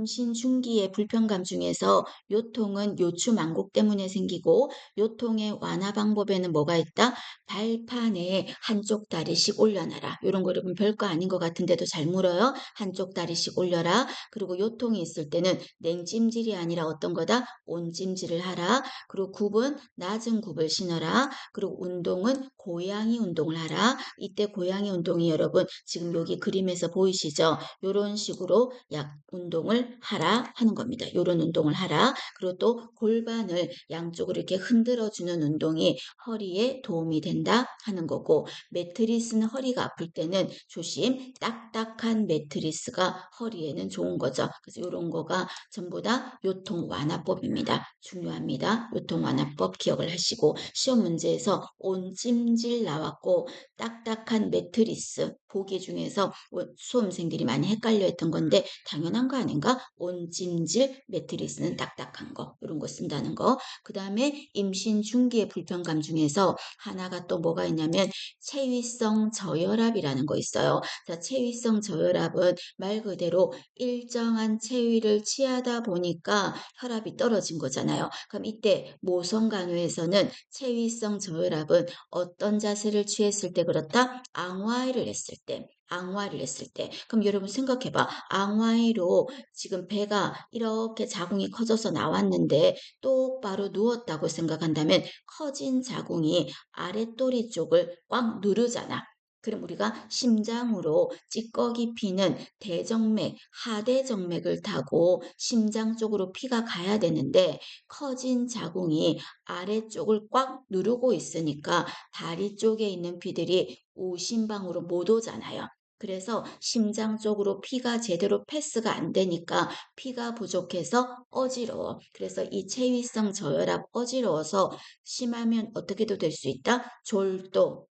임신 중기의 불편감 중에서 요통은 요추만곡 때문에 생기고 요통의 완화 방법에는 뭐가 있다? 발판에 한쪽 다리씩 올려놔라. 이런 거 여러분 별거 아닌 것 같은데도 잘 물어요. 한쪽 다리씩 올려라. 그리고 요통이 있을 때는 냉찜질이 아니라 어떤 거다? 온찜질을 하라. 그리고 굽은 낮은 굽을 신어라. 그리고 운동은 고양이 운동을 하라. 이때 고양이 운동이 여러분 지금 여기 그림에서 보이시죠? 이런 식으로 약 운동을 하라 하는 겁니다. 이런 운동을 하라. 그리고 또 골반을 양쪽으로 이렇게 흔들어 주는 운동이 허리에 도움이 된다 하는 거고, 매트리스는 허리가 아플 때는 조심, 딱딱한 매트리스가 허리에는 좋은 거죠. 그래서 이런 거가 전부 다 요통 완화법입니다. 중요합니다. 요통 완화법 기억을 하시고, 시험 문제에서 온찜질 나왔고 딱딱한 매트리스 보기 중에서 수험생들이 많이 헷갈려 했던 건데 당연한 거 아닌가? 온찜질 매트리스는 딱딱한 거, 이런 거 쓴다는 거. 그 다음에 임신 중기의 불편감 중에서 하나가 또 뭐가 있냐면 체위성 저혈압이라는 거 있어요. 자, 체위성 저혈압은 말 그대로 일정한 체위를 취하다 보니까 혈압이 떨어진 거잖아요. 그럼 이때 모성 간호에서는 체위성 저혈압은 어떤 자세를 취했을 때 그렇다? 앙와이를 했을 때. 앙와이를 했을 때. 그럼 여러분 생각해봐. 앙와이로 지금 배가 이렇게 자궁이 커져서 나왔는데 똑바로 누웠다고 생각한다면 커진 자궁이 아랫도리 쪽을 꽉 누르잖아. 그럼 우리가 심장으로 찌꺼기 피는 대정맥, 하대정맥을 타고 심장 쪽으로 피가 가야 되는데 커진 자궁이 아래쪽을 꽉 누르고 있으니까 다리 쪽에 있는 피들이 우심방으로 못 오잖아요. 그래서 심장 쪽으로 피가 제대로 패스가 안 되니까 피가 부족해서 어지러워. 그래서 이 체위성 저혈압 어지러워서 심하면 어떻게도 될 수 있다? 졸도,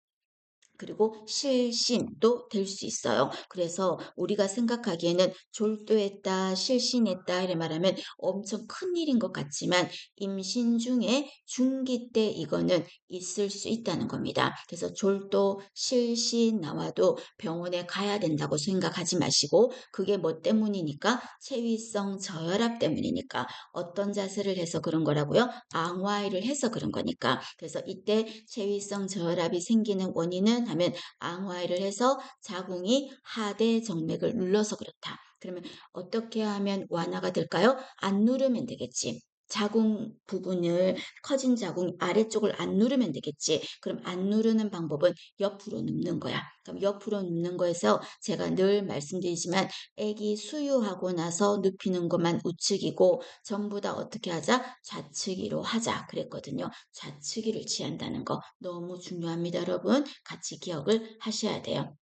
그리고 실신도 될 수 있어요. 그래서 우리가 생각하기에는 졸도했다, 실신했다 이래 말하면 엄청 큰 일인 것 같지만 임신 중에 중기 때 이거는 있을 수 있다는 겁니다. 그래서 졸도, 실신 나와도 병원에 가야 된다고 생각하지 마시고, 그게 뭐 때문이니까? 체위성 저혈압 때문이니까. 어떤 자세를 해서 그런 거라고요? 앙와이를 해서 그런 거니까. 그래서 이때 체위성 저혈압이 생기는 원인은 하면 앙화를 해서 자궁이 하대 정맥을 눌러서 그렇다. 그러면 어떻게 하면 완화가 될까요? 안 누르면 되겠지. 자궁 부분을, 커진 자궁 아래쪽을 안 누르면 되겠지. 그럼 안 누르는 방법은 옆으로 눕는 거야. 그럼 옆으로 눕는 거에서 제가 늘 말씀드리지만 아기 수유하고 나서 눕히는 것만 우측이고 전부 다 어떻게 하자? 좌측이로 하자 그랬거든요. 좌측이를 취한다는 거 너무 중요합니다, 여러분. 같이 기억을 하셔야 돼요.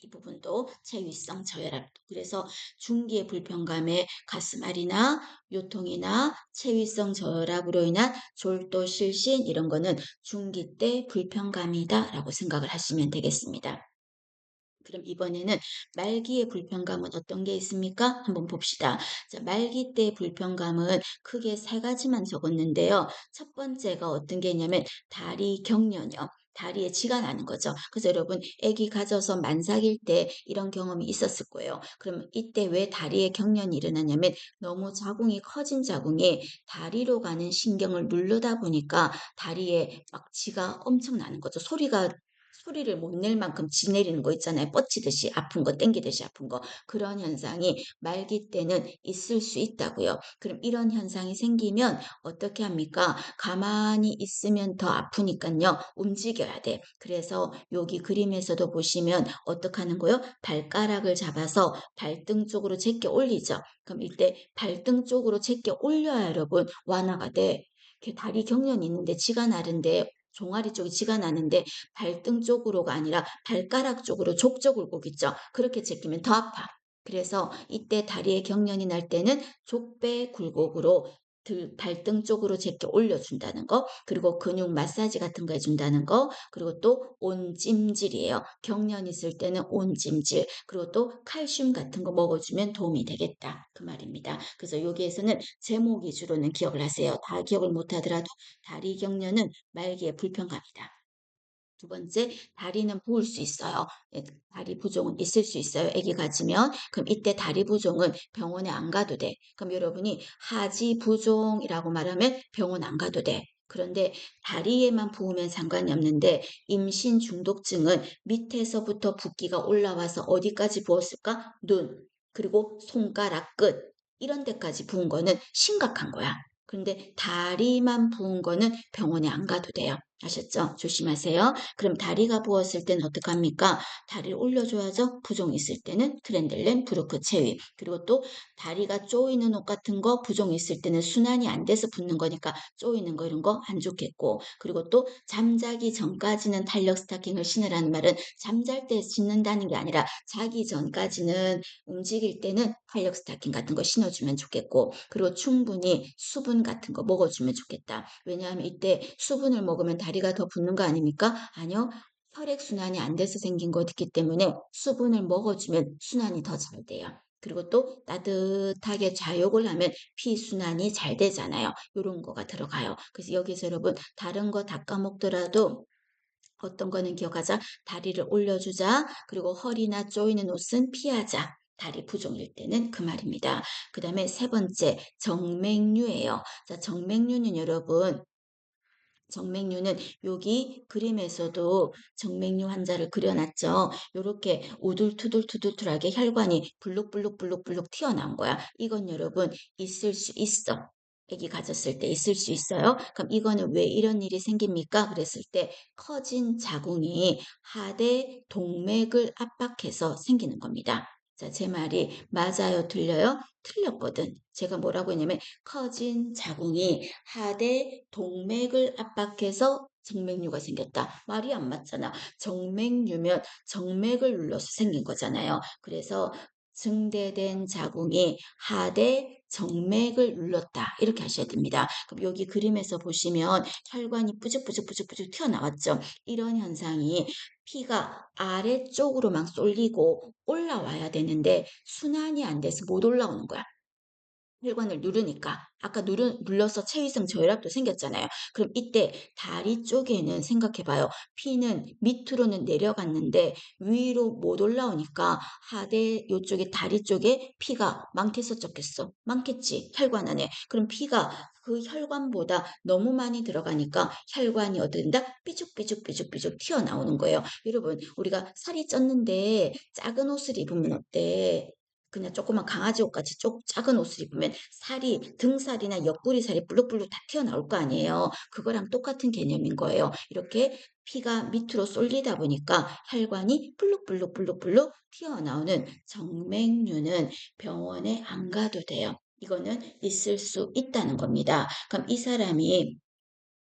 이 부분도 체위성 저혈압. 그래서 중기의 불편감에 가슴앓이나 요통이나 체위성 저혈압으로 인한 졸도, 실신 이런 거는 중기 때 불편감이다라고 생각을 하시면 되겠습니다. 그럼 이번에는 말기의 불편감은 어떤 게 있습니까? 한번 봅시다. 자, 말기 때 불편감은 크게 세 가지만 적었는데요. 첫 번째가 어떤 게 있냐면 다리 경련이요. 다리에 쥐가 나는 거죠. 그래서 여러분 아기 가져서 만삭일 때 이런 경험이 있었을 거예요. 그럼 이때 왜 다리에 경련이 일어나냐면 너무 자궁이 커진 자궁이 다리로 가는 신경을 누르다 보니까 다리에 막 쥐가 엄청 나는 거죠. 소리를 못 낼 만큼 지 내리는 거 있잖아요. 뻗치듯이 아픈 거, 땡기듯이 아픈 거. 그런 현상이 말기 때는 있을 수 있다고요. 그럼 이런 현상이 생기면 어떻게 합니까? 가만히 있으면 더 아프니까요. 움직여야 돼. 그래서 여기 그림에서도 보시면 어떻게 하는 거요? 발가락을 잡아서 발등 쪽으로 제껴 올리죠. 그럼 이때 발등 쪽으로 제껴 올려야 여러분 완화가 돼. 이렇게 다리 경련이 있는데 지가 나른데 종아리 쪽에 쥐가 나는데 발등 쪽으로가 아니라 발가락 쪽으로 족저 굴곡 있죠. 그렇게 제끼면 더 아파. 그래서 이때 다리에 경련이 날 때는 족배 굴곡으로 발등 쪽으로 제껴 올려준다는 거, 그리고 근육 마사지 같은 거 해준다는 거, 그리고 또 온찜질이에요. 경련 있을 때는 온찜질, 그리고 또 칼슘 같은 거 먹어주면 도움이 되겠다. 그 말입니다. 그래서 여기에서는 제목 위주로는 기억을 하세요. 다 기억을 못하더라도 다리 경련은 말기의 불편감이다. 두 번째, 다리는 부을 수 있어요. 예, 다리 부종은 있을 수 있어요. 아기 가지면. 그럼 이때 다리 부종은 병원에 안 가도 돼. 그럼 여러분이 하지 부종이라고 말하면 병원 안 가도 돼. 그런데 다리에만 부으면 상관이 없는데 임신 중독증은 밑에서부터 붓기가 올라와서 어디까지 부었을까? 눈, 그리고 손가락 끝 이런 데까지 부은 거는 심각한 거야. 그런데 다리만 부은 거는 병원에 안 가도 돼요. 아셨죠? 조심하세요. 그럼 다리가 부었을 때는 어떡합니까? 다리를 올려줘야죠. 부종 있을 때는 트렌들렌, 브루크, 체위. 그리고 또 다리가 쪼이는 옷 같은 거 부종 있을 때는 순환이 안 돼서 붓는 거니까 쪼이는 거 이런 거 안 좋겠고. 그리고 또 잠자기 전까지는 탄력 스타킹을 신으라는 말은 잠잘 때 신는다는 게 아니라 자기 전까지는 움직일 때는 탄력 스타킹 같은 거 신어주면 좋겠고. 그리고 충분히 수분 같은 거 먹어주면 좋겠다. 왜냐하면 이때 수분을 먹으면 다리가 더 붓는 거 아닙니까? 아니요. 혈액순환이 안 돼서 생긴 거기 때문에 수분을 먹어주면 순환이 더 잘 돼요. 그리고 또 따뜻하게 좌욕을 하면 피순환이 잘 되잖아요. 이런 거가 들어가요. 그래서 여기서 여러분 다른 거 다 까먹더라도 어떤 거는 기억하자. 다리를 올려주자. 그리고 허리나 조이는 옷은 피하자. 다리 부종일 때는 그 말입니다. 그 다음에 세 번째, 정맥류예요. 자, 정맥류는 여러분 정맥류는 여기 그림에서도 정맥류 환자를 그려놨죠. 이렇게 우둘투둘투둘투하게 혈관이 블룩블룩블룩블룩 튀어나온 거야. 이건 여러분 있을 수 있어. 아기 가졌을 때 있을 수 있어요. 그럼 이거는 왜 이런 일이 생깁니까? 그랬을 때 커진 자궁이 하대 동맥을 압박해서 생기는 겁니다. 자, 제 말이 맞아요, 틀려요? 틀렸거든. 제가 뭐라고 했냐면 커진 자궁이 하대 동맥을 압박해서 정맥류가 생겼다. 말이 안 맞잖아. 정맥류면 정맥을 눌러서 생긴 거잖아요. 그래서 증대된 자궁이 하대 정맥을 눌렀다. 이렇게 하셔야 됩니다. 그럼 여기 그림에서 보시면 혈관이 뿌죽뿌죽뿌죽뿌죽 튀어나왔죠. 이런 현상이 피가 아래쪽으로 막 쏠리고 올라와야 되는데 순환이 안 돼서 못 올라오는 거야. 혈관을 누르니까 아까 눌러서 체위성 저혈압도 생겼잖아요. 그럼 이때 다리 쪽에는 생각해봐요. 피는 밑으로는 내려갔는데 위로 못 올라오니까 하대 요쪽에 다리 쪽에 피가 많겠어 적겠어? 많겠지 혈관 안에. 그럼 피가 그 혈관보다 너무 많이 들어가니까 혈관이 어떻게 된다? 삐죽삐죽삐죽삐죽 튀어나오는 거예요. 여러분 우리가 살이 쪘는데 작은 옷을 입으면 어때? 그냥 조그만 강아지 옷 같이 작은 옷을 입으면 살이 등살이나 옆구리 살이 불룩불룩 다 튀어나올 거 아니에요. 그거랑 똑같은 개념인 거예요. 이렇게 피가 밑으로 쏠리다 보니까 혈관이 불룩불룩불룩불룩 튀어나오는 정맥류는 병원에 안 가도 돼요. 이거는 있을 수 있다는 겁니다. 그럼 이 사람이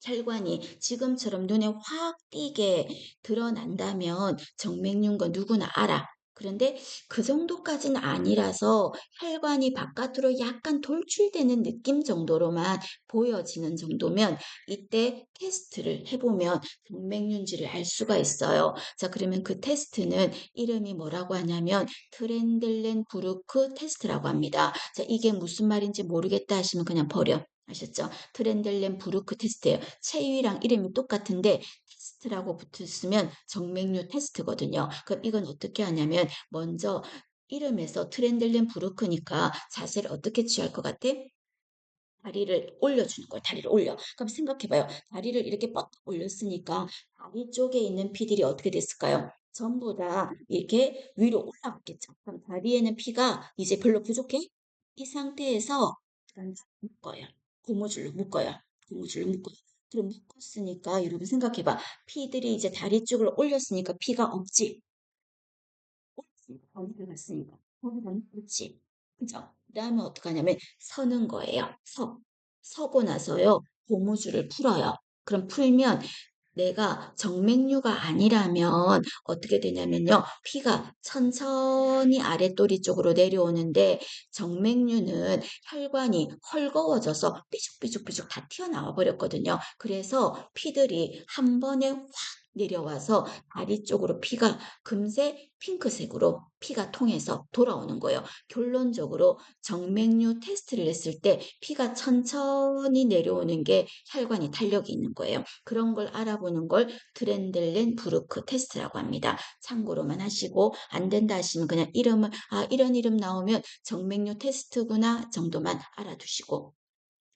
혈관이 지금처럼 눈에 확 띄게 드러난다면 정맥류인 거 누구나 알아. 그런데 그 정도까지는 아니라서 혈관이 바깥으로 약간 돌출되는 느낌 정도로만 보여지는 정도면 이때 테스트를 해보면 정맥류인지를 알 수가 있어요. 자, 그러면 그 테스트는 이름이 뭐라고 하냐면 트렌들렌 부르크 테스트라고 합니다. 자, 이게 무슨 말인지 모르겠다 하시면 그냥 버려. 아셨죠? 트렌들렌 부르크 테스트예요. 체위랑 이름이 똑같은데 테스트라고 붙었으면 정맥류 테스트거든요. 그럼 이건 어떻게 하냐면 먼저 이름에서 트렌들렌 부르크니까 자세를 어떻게 취할 것 같아? 다리를 올려주는 거예요. 다리를 올려. 그럼 생각해봐요. 다리를 이렇게 뻗 올렸으니까 다리 쪽에 있는 피들이 어떻게 됐을까요? 전부 다 이렇게 위로 올라갔겠죠. 그럼 다리에는 피가 이제 별로 부족해? 이 상태에서 묶어요. 고무줄로 묶어요. 고무줄로 묶어요. 그럼 묶었으니까 여러분 생각해봐. 피들이 이제 다리 쪽을 올렸으니까 피가 없지. 거기가 갔으니까. 거기가 있지. 그죠? 그 다음에 어떻게 하냐면 서는 거예요. 서고 나서요. 고무줄을 풀어요. 그럼 풀면 내가 정맥류가 아니라면 어떻게 되냐면요. 피가 천천히 아랫도리 쪽으로 내려오는데 정맥류는 혈관이 헐거워져서 삐죽삐죽삐죽 다 튀어나와 버렸거든요. 그래서 피들이 한 번에 확 내려와서 다리 쪽으로 피가 금세 핑크색으로 피가 통해서 돌아오는 거예요. 결론적으로 정맥류 테스트를 했을 때 피가 천천히 내려오는 게 혈관이 탄력이 있는 거예요. 그런 걸 알아보는 걸 트렌델렌 부르크 테스트라고 합니다. 참고로만 하시고 안 된다 하시면 그냥 이름을 이런 이름 나오면 정맥류 테스트구나 정도만 알아두시고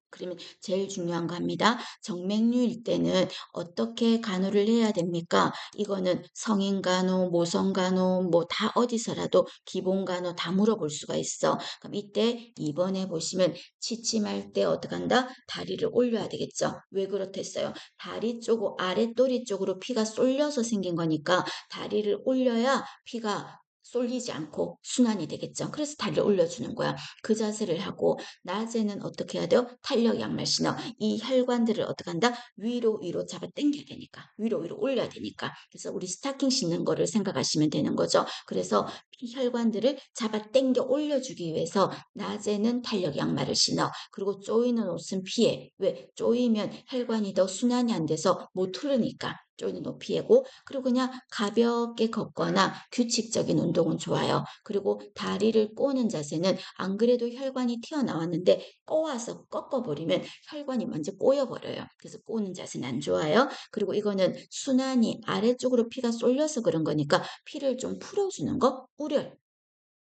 그러면 제일 중요한 겁니다. 정맥류일 때는 어떻게 간호를 해야 됩니까? 이거는 성인 간호, 모성 간호, 뭐 다 어디서라도 기본 간호 다 물어볼 수가 있어. 그럼 이때 입원해 보시면 취침할 때 어떻게 한다? 다리를 올려야 되겠죠. 왜 그렇겠어요? 다리 쪽, 아랫도리 쪽으로 피가 쏠려서 생긴 거니까 다리를 올려야 피가 쏠리지 않고 순환이 되겠죠. 그래서 다리를 올려주는 거야. 그 자세를 하고 낮에는 어떻게 해야 돼요? 탄력 양말 신어. 이 혈관들을 어떻게 한다? 위로 위로 잡아 당겨야 되니까. 위로 위로 올려야 되니까. 그래서 우리 스타킹 신는 거를 생각하시면 되는 거죠. 그래서 이 혈관들을 잡아 당겨 올려주기 위해서 낮에는 탄력 양말을 신어. 그리고 조이는 옷은 피해. 왜? 조이면 혈관이 더 순환이 안 돼서 못 흐르니까. 조이는 옷 피해고 그리고 그냥 가볍게 걷거나 규칙적인 운동은 좋아요. 그리고 다리를 꼬는 자세는 안 그래도 혈관이 튀어나왔는데 꼬아서 꺾어버리면 혈관이 완전 꼬여버려요. 그래서 꼬는 자세는 안 좋아요. 그리고 이거는 순환이 아래쪽으로 피가 쏠려서 그런 거니까 피를 좀 풀어주는 거, 우려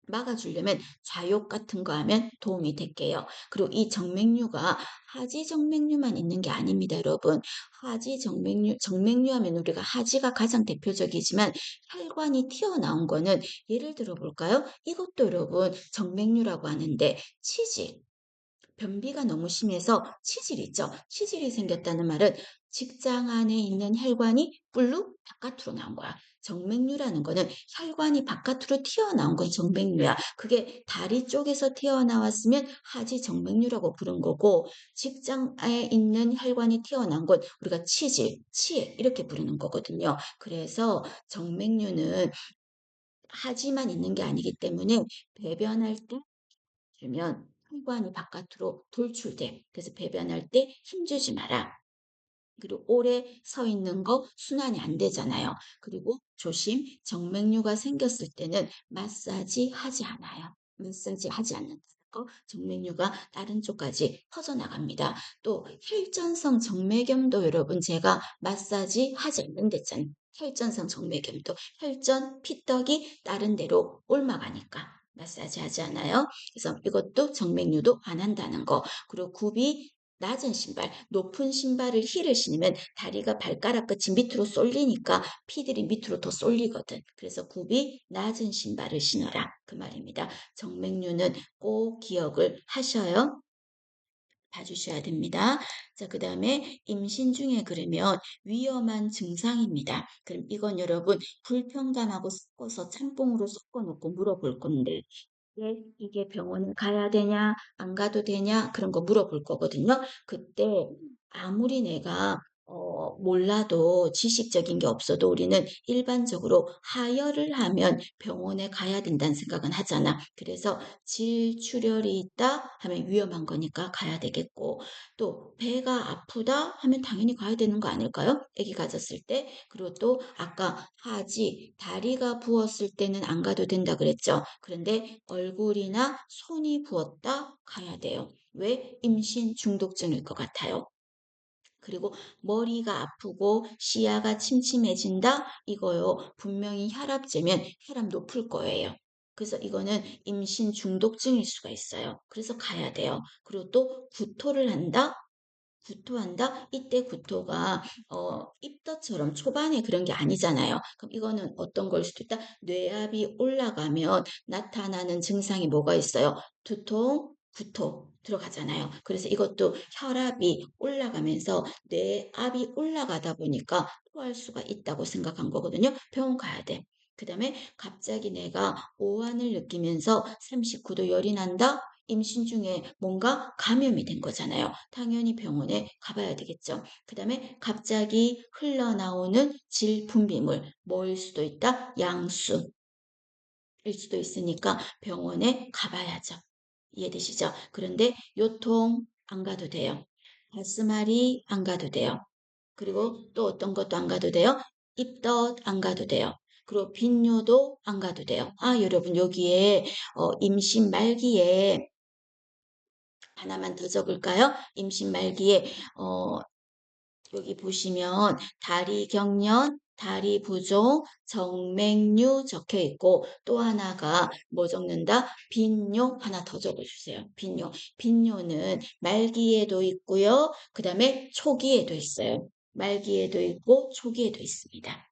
막아주려면 좌욕 같은 거 하면 도움이 될게요. 그리고 이 정맥류가 하지 정맥류만 있는 게 아닙니다, 여러분. 하지 정맥류, 정맥류 하면 우리가 하지가 가장 대표적이지만 혈관이 튀어나온 거는 예를 들어 볼까요? 이것도 여러분 정맥류라고 하는데 치질. 변비가 너무 심해서 치질이 있죠. 치질이 생겼다는 말은 직장 안에 있는 혈관이 불룩 바깥으로 나온 거야. 정맥류라는 거는 혈관이 바깥으로 튀어나온 건 정맥류야. 그게 다리 쪽에서 튀어나왔으면 하지 정맥류라고 부른 거고 직장에 있는 혈관이 튀어나온 건 우리가 치질, 치해 이렇게 부르는 거거든요. 그래서 정맥류는 하지만 있는 게 아니기 때문에 배변할 때 주면 혈관이 바깥으로 돌출돼. 그래서 배변할 때 힘주지 마라. 그리고 오래 서 있는 거 순환이 안 되잖아요. 그리고 조심, 정맥류가 생겼을 때는 마사지 하지 않아요. 마사지 하지 않는다는 거, 정맥류가 다른 쪽까지 퍼져나갑니다. 또 혈전성 정맥염도 여러분 제가 마사지 하지 않는댔잖아요. 혈전성 정맥염도 혈전, 피떡이 다른 데로 옮아가니까 마사지 하지 않아요. 그래서 이것도 정맥류도 안 한다는 거. 그리고 굽이 낮은 신발, 높은 신발을 힐을 신으면 다리가 발가락 끝이 밑으로 쏠리니까 피들이 밑으로 더 쏠리거든. 그래서 굽이 낮은 신발을 신어라. 그 말입니다. 정맥류는 꼭 기억을 하셔요. 봐주셔야 됩니다. 자, 그 다음에 임신 중에 그러면 위험한 증상입니다. 그럼 이건 여러분 불평감하고 섞어서 짬뽕으로 섞어놓고 물어볼 건데 이게 병원에 가야 되냐, 안 가도 되냐, 그런 거 물어볼 거거든요. 그때 아무리 내가 몰라도 지식적인 게 없어도 우리는 일반적으로 하혈을 하면 병원에 가야 된다는 생각은 하잖아. 그래서 질출혈이 있다 하면 위험한 거니까 가야 되겠고, 또 배가 아프다 하면 당연히 가야 되는 거 아닐까요? 아기 가졌을 때. 그리고 또 아까 하지, 다리가 부었을 때는 안 가도 된다 그랬죠. 그런데 얼굴이나 손이 부었다 가야 돼요. 왜? 임신 중독증일 것 같아요. 그리고 머리가 아프고 시야가 침침해진다? 이거요. 분명히 혈압재면 혈압 높을 거예요. 그래서 이거는 임신 중독증일 수가 있어요. 그래서 가야 돼요. 그리고 또 구토를 한다? 구토한다? 이때 구토가 입덧처럼 초반에 그런 게 아니잖아요. 그럼 이거는 어떤 걸 수도 있다? 뇌압이 올라가면 나타나는 증상이 뭐가 있어요? 두통, 구토 들어가잖아요. 그래서 이것도 혈압이 올라가면서 뇌압이 올라가다 보니까 토할 수가 있다고 생각한 거거든요. 병원 가야 돼. 그 다음에 갑자기 내가 오한을 느끼면서 39도 열이 난다? 임신 중에 뭔가 감염이 된 거잖아요. 당연히 병원에 가봐야 되겠죠. 그 다음에 갑자기 흘러나오는 질분비물, 뭐일 수도 있다? 양수일 수도 있으니까 병원에 가봐야죠. 이해되시죠? 그런데 요통 안 가도 돼요. 가스마리 안 가도 돼요. 그리고 또 어떤 것도 안 가도 돼요? 입덧 안 가도 돼요. 그리고 빈뇨도 안 가도 돼요. 아, 여러분 여기에 임신 말기에 하나만 더 적을까요? 임신 말기에 어, 여기 보시면 다리 경련, 다리 부종, 정맥류 적혀 있고 또 하나가 뭐 적는다? 빈뇨 하나 더 적어주세요. 빈뇨. 빈뇨는 말기에도 있고요. 그 다음에 초기에도 있어요. 말기에도 있고 초기에도 있습니다.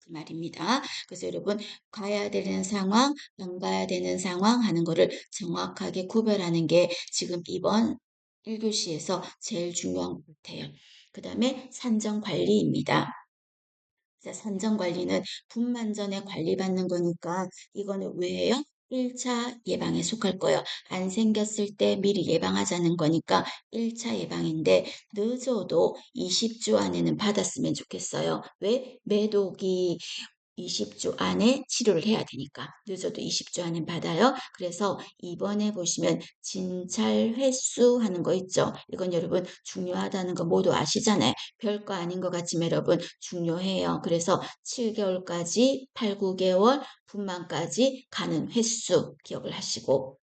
그 말입니다. 그래서 여러분 가야 되는 상황, 안 가야 되는 상황 하는 거를 정확하게 구별하는 게 지금 이번 1교시에서 제일 중요한 것 같아요. 그 다음에 산정 관리입니다. 자, 산정 관리는 분만 전에 관리받는 거니까 이거는 왜 해요? 1차 예방에 속할 거예요. 안 생겼을 때 미리 예방하자는 거니까 1차 예방인데 늦어도 20주 안에는 받았으면 좋겠어요. 왜? 매독이 20주 안에 치료를 해야 되니까 늦어도 20주 안에 받아요. 그래서 이번에 보시면 진찰 횟수 하는 거 있죠. 이건 여러분 중요하다는 거 모두 아시잖아요. 별거 아닌 것 같지만 여러분 중요해요. 그래서 7개월까지 8, 9개월 분만까지 가는 횟수 기억을 하시고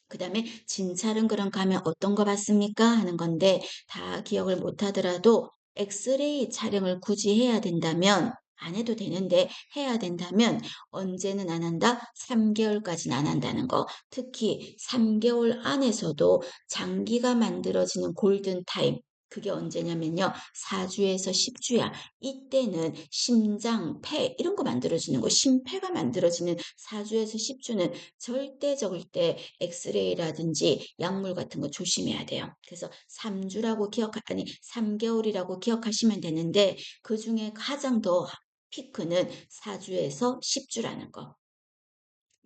그 다음에 진찰은 그럼 가면 어떤 거 받습니까? 하는 건데 다 기억을 못 하더라도 엑스레이 촬영을 굳이 해야 된다면 안 해도 되는데 해야 된다면 언제는 안 한다? 3개월까지는 안 한다는 거. 특히 3개월 안에서도 장기가 만들어지는 골든타임. 그게 언제냐면요. 4주에서 10주야. 이때는 심장, 폐 이런 거 만들어지는 거. 심폐가 만들어지는 4주에서 10주는 절대 적을 때 엑스레이라든지 약물 같은 거 조심해야 돼요. 그래서 3주라고 아니 3개월이라고 기억하시면 되는데 그 중에 가장 더 피크는 4주에서 10주라는 거.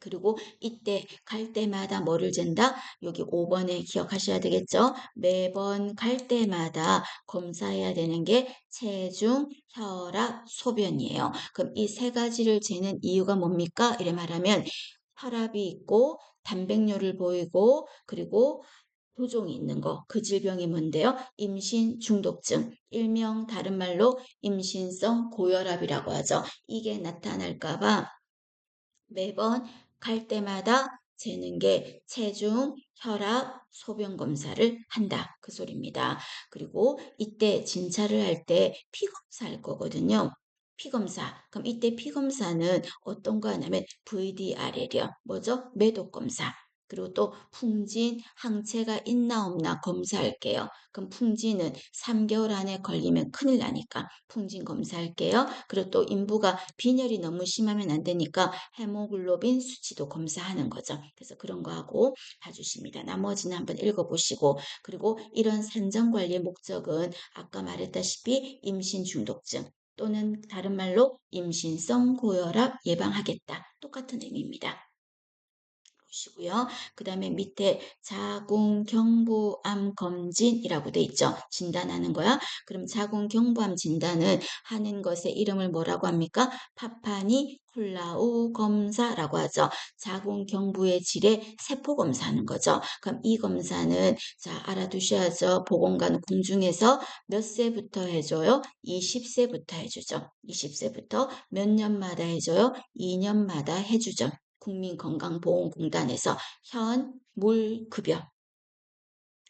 그리고 이때 갈 때마다 뭐를 잰다? 여기 5번에 기억하셔야 되겠죠? 매번 갈 때마다 검사해야 되는 게 체중, 혈압, 소변이에요. 그럼 이 세 가지를 재는 이유가 뭡니까? 이래 말하면 혈압이 있고 단백뇨를 보이고 그리고 부종이 있는 거. 그 질병이 뭔데요? 임신 중독증. 일명 다른 말로 임신성 고혈압이라고 하죠. 이게 나타날까 봐 매번 갈 때마다 재는 게 체중, 혈압, 소변 검사를 한다. 그 소리입니다. 그리고 이때 진찰을 할 때 피검사 할 거거든요. 피검사. 그럼 이때 피검사는 어떤 거 하냐면 VDRL이요. 뭐죠? 매독 검사. 그리고 또 풍진 항체가 있나 없나 검사할게요. 그럼 풍진은 3개월 안에 걸리면 큰일 나니까 풍진 검사할게요. 그리고 또 인부가 빈혈이 너무 심하면 안 되니까 헤모글로빈 수치도 검사하는 거죠. 그래서 그런 거 하고 봐주십니다. 나머지는 한번 읽어보시고 그리고 이런 산정 관리의 목적은 아까 말했다시피 임신 중독증 또는 다른 말로 임신성 고혈압 예방하겠다. 똑같은 의미입니다. 보시고요. 그 다음에 밑에 자궁경부암 검진이라고 돼 있죠. 진단하는 거야. 그럼 자궁경부암 진단은 하는 것의 이름을 뭐라고 합니까? 파파니 콜라우 검사라고 하죠. 자궁경부의 질의 세포 검사하는 거죠. 그럼 이 검사는 자 알아두셔야죠. 보건관 공중에서 몇 세부터 해줘요? 20세부터 해주죠. 20세부터 몇 년마다 해줘요? 2년마다 해주죠. 국민건강보험공단에서 현물급여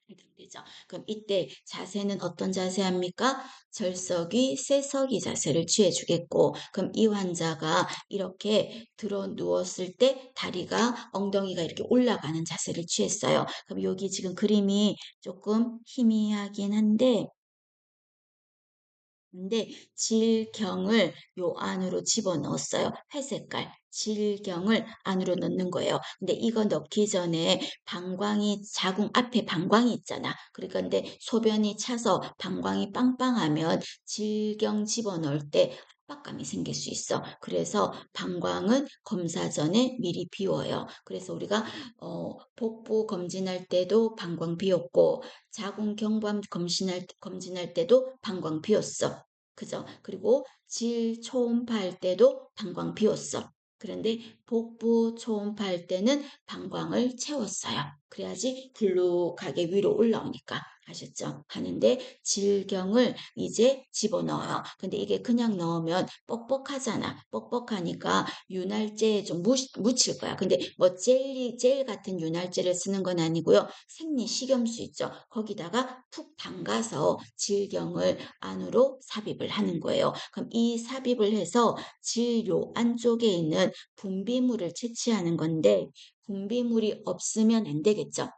해당되죠. 그럼 이때 자세는 어떤 자세 합니까? 절석이, 쇠석이 자세를 취해주겠고, 그럼 이 환자가 이렇게 들어 누웠을 때 다리가, 엉덩이가 이렇게 올라가는 자세를 취했어요. 그럼 여기 지금 그림이 조금 희미하긴 한데, 근데 질경을 요 안으로 집어넣었어요. 회색깔 질경을 안으로 넣는 거예요. 근데 이거 넣기 전에 방광이 자궁 앞에 방광이 있잖아. 그런데 소변이 차서 방광이 빵빵하면 질경 집어넣을 때 압박감이 생길 수 있어. 그래서 방광은 검사 전에 미리 비워요. 그래서 우리가 복부 검진할 때도 방광 비웠고 자궁 경부암 검진할 때도 방광 비웠어. 그죠? 그리고 질 초음파 할 때도 방광 비웠어. 그런데 복부 초음파 할 때는 방광을 채웠어요. 그래야지 불룩하게 위로 올라오니까. 아셨죠? 하는데 질경을 이제 집어넣어요. 근데 이게 그냥 넣으면 뻑뻑하잖아. 뻑뻑하니까 윤활제에 좀 묻힐 거야. 근데 뭐 젤 같은 윤활제를 쓰는 건 아니고요. 생리 식염수 있죠. 거기다가 푹 담가서 질경을 안으로 삽입을 하는 거예요. 그럼 이 삽입을 해서 질요 안쪽에 있는 분비물을 채취하는 건데 분비물이 없으면 안 되겠죠.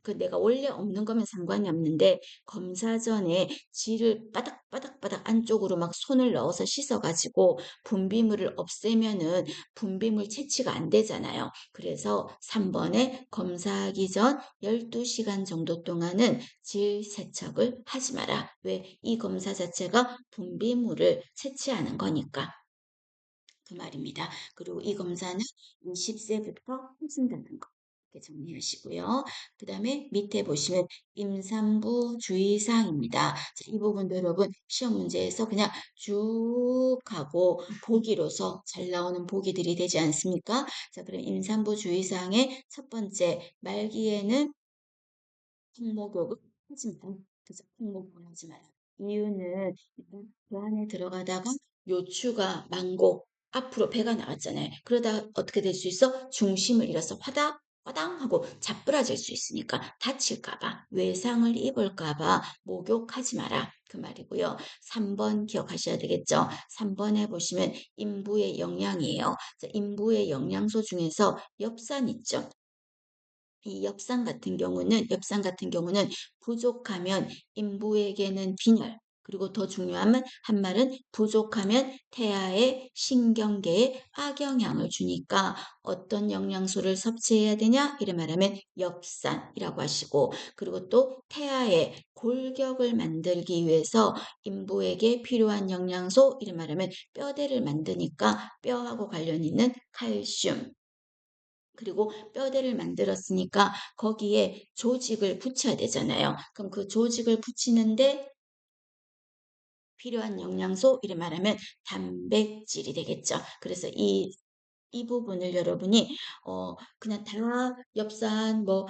그 내가 원래 없는 거면 상관이 없는데 검사 전에 질을 바닥바닥바닥 안쪽으로 막 손을 넣어서 씻어가지고 분비물을 없애면은 분비물 채취가 안 되잖아요. 그래서 3번에 검사하기 전 12시간 정도 동안은 질 세척을 하지 마라. 왜? 이 검사 자체가 분비물을 채취하는 거니까. 그 말입니다. 그리고 이 검사는 20세부터 해준다는 거. 이렇게 정리하시고요. 그 다음에 밑에 보시면 임산부 주의사항입니다. 자, 이 부분도 여러분 시험 문제에서 그냥 쭉 하고 보기로서 잘 나오는 보기들이 되지 않습니까? 자, 그럼 임산부 주의사항의 첫 번째, 말기에는 항목욕을 하지 마라. 그래서 항목욕을 하지 마라. 이유는 일단 그 안에 들어가다가 요추가 망고 앞으로 배가 나왔잖아요. 그러다 어떻게 될 수 있어? 중심을 잃어서 화닥 화당 하고 자빠라질 수 있으니까 다칠까봐 외상을 입을까봐 목욕하지 마라 그 말이고요. 3번 기억하셔야 되겠죠. 3번에 보시면 인부의 영양이에요. 자, 인부의 영양소 중에서 엽산 있죠. 이 엽산 같은 경우는 부족하면 인부에게는 빈혈, 그리고 더 중요한 한 말은 부족하면 태아의 신경계에 악영향을 주니까 어떤 영양소를 섭취해야 되냐? 이래 말하면 엽산이라고 하시고, 그리고 또 태아의 골격을 만들기 위해서 인부에게 필요한 영양소, 이래 말하면 뼈대를 만드니까 뼈하고 관련 있는 칼슘, 그리고 뼈대를 만들었으니까 거기에 조직을 붙여야 되잖아요. 그럼 그 조직을 붙이는데 필요한 영양소, 이를 말하면 단백질이 되겠죠. 그래서 이 부분을 여러분이 그냥 다 엽산, 뭐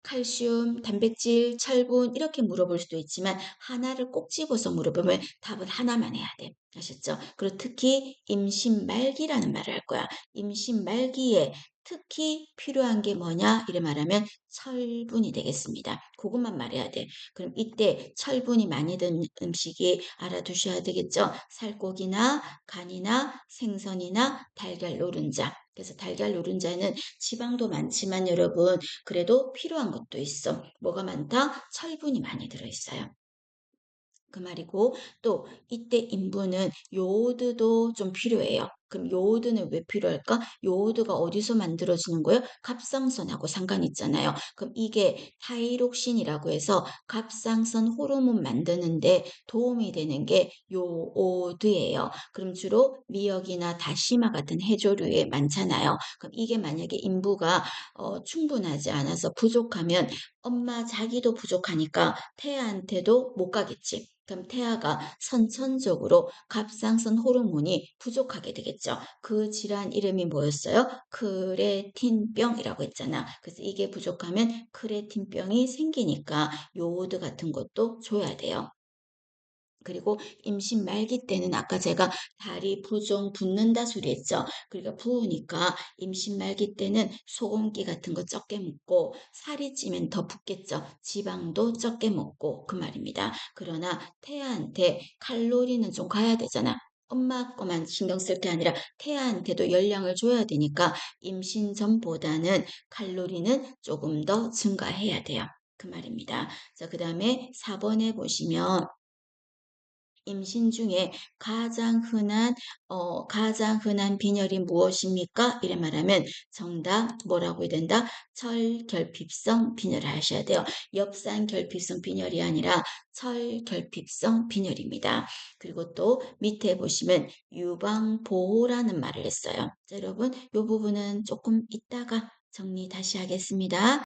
칼슘, 단백질, 철분 이렇게 물어볼 수도 있지만 하나를 꼭 집어서 물어보면 답은 하나만 해야 돼. 아셨죠? 그리고 특히 임신 말기라는 말을 할 거야. 임신 말기에 특히 필요한 게 뭐냐? 이래 말하면 철분이 되겠습니다. 그것만 말해야 돼. 그럼 이때 철분이 많이 든 음식이 알아두셔야 되겠죠? 살코기나 간이나 생선이나 달걀 노른자. 그래서 달걀 노른자는 지방도 많지만 여러분 그래도 필요한 것도 있어. 뭐가 많다? 철분이 많이 들어있어요. 그 말이고 또 이때 인부는 요오드도 좀 필요해요. 그럼 요오드는 왜 필요할까? 요오드가 어디서 만들어지는 거예요? 갑상선하고 상관 있잖아요. 그럼 이게 타이록신이라고 해서 갑상선 호르몬 만드는데 도움이 되는 게 요오드예요. 그럼 주로 미역이나 다시마 같은 해조류에 많잖아요. 그럼 이게 만약에 인부가 충분하지 않아서 부족하면 엄마 자기도 부족하니까 태아한테도 못 가겠지. 그럼 태아가 선천적으로 갑상선 호르몬이 부족하게 되겠죠. 그 질환 이름이 뭐였어요? 크레틴병이라고 했잖아. 그래서 이게 부족하면 크레틴병이 생기니까 요오드 같은 것도 줘야 돼요. 그리고 임신 말기 때는 아까 제가 다리 부종 붓는다 소리 했죠. 그러니까 부으니까 임신 말기 때는 소금기 같은 거 적게 먹고 살이 찌면 더 붓겠죠. 지방도 적게 먹고 그 말입니다. 그러나 태아한테 칼로리는 좀 가야 되잖아. 엄마 거만 신경 쓸 게 아니라 태아한테도 열량을 줘야 되니까 임신 전보다는 칼로리는 조금 더 증가해야 돼요. 그 말입니다. 자, 그 다음에 4번에 보시면 임신 중에 가장 흔한 빈혈이 무엇입니까? 이래 말하면 정답 뭐라고 해야 된다? 철결핍성 빈혈을 하셔야 돼요. 엽산결핍성 빈혈이 아니라 철결핍성 빈혈입니다. 그리고 또 밑에 보시면 유방보호라는 말을 했어요. 자, 여러분, 이 부분은 조금 이따가 정리 다시 하겠습니다.